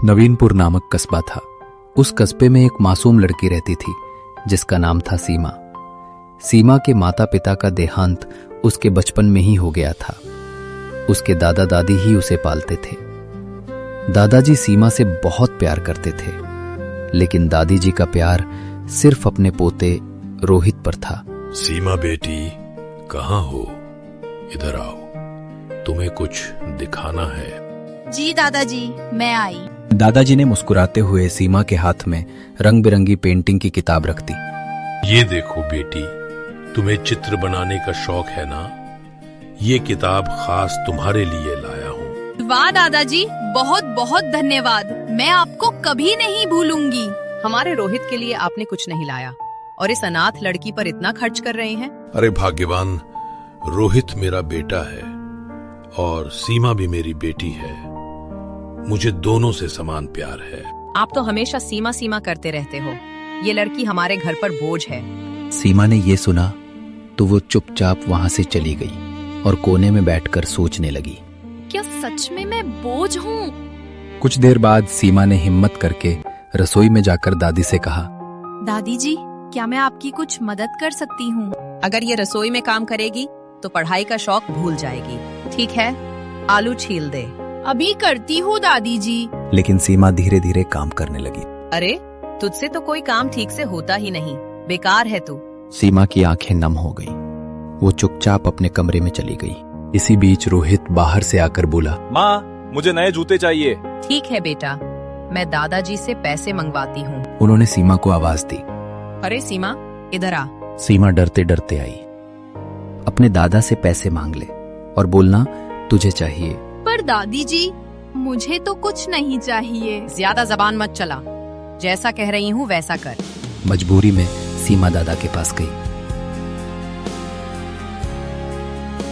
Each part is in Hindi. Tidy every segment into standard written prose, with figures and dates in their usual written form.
नवीनपुर नामक कस्बा था। उस कस्बे में एक मासूम लड़की रहती थी जिसका नाम था सीमा। सीमा के माता पिता का देहांत उसके बचपन में ही हो गया था। उसके दादा दादी ही उसे पालते थे। दादाजी सीमा से बहुत प्यार करते थे, लेकिन दादी जी का प्यार सिर्फ अपने पोते रोहित पर था। सीमा बेटी, कहाँ हो? इधर आओ, तुम्हें कुछ दिखाना है। जी दादाजी, मैं आई। दादाजी ने मुस्कुराते हुए सीमा के हाथ में रंग बिरंगी पेंटिंग की किताब रख दी। ये देखो बेटी, तुम्हें चित्र बनाने का शौक है ना? ये किताब खास तुम्हारे लिए लाया हूँ। वाह दादाजी, बहुत बहुत धन्यवाद। मैं आपको कभी नहीं भूलूंगी। हमारे रोहित के लिए आपने कुछ नहीं लाया और इस अनाथ लड़की पर इतना खर्च कर रहे हैं। अरे भाग्यवान, रोहित मेरा बेटा है और सीमा भी मेरी बेटी है। मुझे दोनों से समान प्यार है। आप तो हमेशा सीमा सीमा करते रहते हो। ये लड़की हमारे घर पर बोझ है। सीमा ने ये सुना तो वो चुपचाप वहां से चली गई और कोने में बैठकर सोचने लगी। क्या सच में मैं बोझ हूँ? कुछ देर बाद सीमा ने हिम्मत करके रसोई में जाकर दादी से कहा, दादी जी, क्या मैं आपकी कुछ मदद कर सकती हूँ? अगर ये रसोई में काम करेगी तो पढ़ाई का शौक भूल जाएगी। ठीक है, आलू छील दे। अभी करती हूँ दादी जी। लेकिन सीमा धीरे धीरे काम करने लगी। अरे, तुझसे तो कोई काम ठीक से होता ही नहीं। बेकार है तू। सीमा की आंखें नम हो गईं। वो चुपचाप अपने कमरे में चली गई। इसी बीच रोहित बाहर से आकर बोला, माँ, मुझे नए जूते चाहिए। ठीक है बेटा, मैं दादाजी से पैसे मंगवाती हूँ। उन्होंने सीमा को आवाज दी। अरे सीमा, इधर आ। सीमा डरते डरते आई। अपने दादा से पैसे मांग ले और बोलना तुझे चाहिए। पर दादी जी, मुझे तो कुछ नहीं चाहिए। ज्यादा जबान मत चला। जैसा कह रही हूँ वैसा कर। मजबूरी में सीमा दादा के पास गई।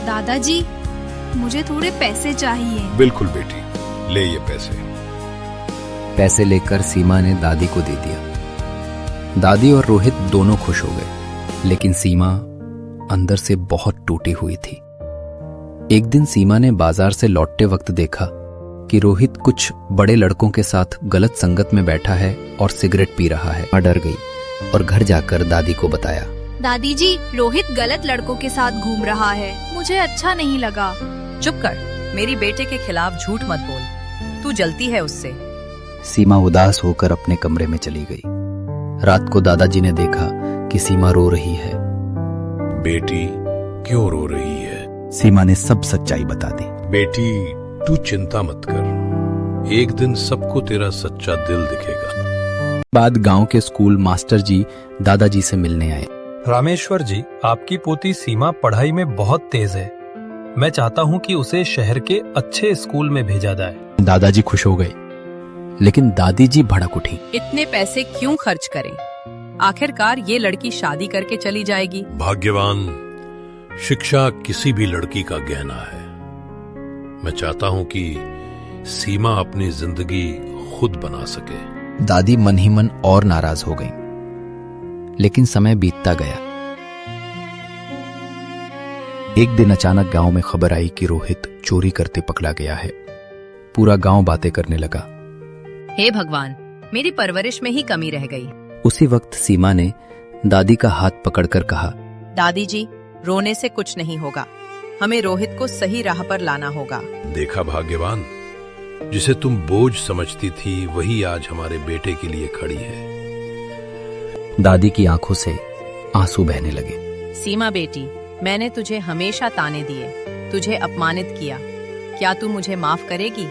दादाजी, मुझे थोड़े पैसे चाहिए। बिल्कुल बेटी, ले ये पैसे। पैसे लेकर सीमा ने दादी को दे दिया। दादी और रोहित दोनों खुश हो गए, लेकिन सीमा अंदर से बहुत टूटी हुई थी। एक दिन सीमा ने बाजार से लौटते वक्त देखा कि रोहित कुछ बड़े लड़कों के साथ गलत संगत में बैठा है और सिगरेट पी रहा है। वह डर गई और घर जाकर दादी को बताया। दादी जी, रोहित गलत लड़कों के साथ घूम रहा है। मुझे अच्छा नहीं लगा। चुप कर, मेरी बेटे के खिलाफ झूठ मत बोल। तू जलती है उससे। सीमा उदास होकर अपने कमरे में चली गई। रात को दादाजी ने देखा कि सीमा रो रही है। बेटी, क्यों रो रही है? सीमा ने सब सच्चाई बता दी। बेटी, तू चिंता मत कर। एक दिन सबको तेरा सच्चा दिल दिखेगा। बाद गांव के स्कूल मास्टर जी दादाजी से मिलने आए। रामेश्वर जी, आपकी पोती सीमा पढ़ाई में बहुत तेज है। मैं चाहता हूँ कि उसे शहर के अच्छे स्कूल में भेजा जाए। दादाजी खुश हो गए, लेकिन दादी जी भड़क उठी। इतने पैसे क्यों खर्च करें? आखिरकार ये लड़की शादी करके चली जाएगी। भाग्यवान, शिक्षा किसी भी लड़की का गहना है। मैं चाहता हूं कि सीमा अपनी जिंदगी खुद बना सके। दादी मन ही मन और नाराज हो गई, लेकिन समय बीतता गया। एक दिन अचानक गांव में खबर आई कि रोहित चोरी करते पकड़ा गया है। पूरा गांव बातें करने लगा। हे भगवान, मेरी परवरिश में ही कमी रह गई। उसी वक्त सीमा ने दादी का हाथ पकड़कर कहा, दादी जी, रोने से कुछ नहीं होगा। हमें रोहित को सही राह पर लाना होगा। देखा भाग्यवान, जिसे तुम बोझ समझती थी वही आज हमारे बेटे के लिए खड़ी है। दादी की आंखों से आंसू बहने लगे। सीमा बेटी, मैंने तुझे हमेशा ताने दिए, तुझे अपमानित किया। क्या तू मुझे माफ करेगी?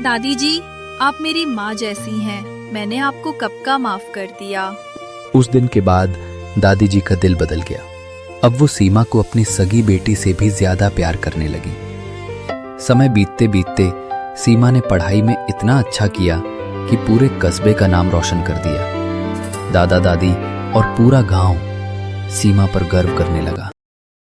दादी जी, आप मेरी माँ जैसी हैं। मैंने आपको कब का माफ कर दिया। उस दिन के बाद दादी जी का दिल बदल गया। अब वो सीमा को अपनी सगी बेटी से भी ज्यादा प्यार करने लगी। समय बीतते बीतते सीमा ने पढ़ाई में इतना अच्छा किया कि पूरे कस्बे का नाम रोशन कर दिया। दादा दादी और पूरा गांव सीमा पर गर्व करने लगा।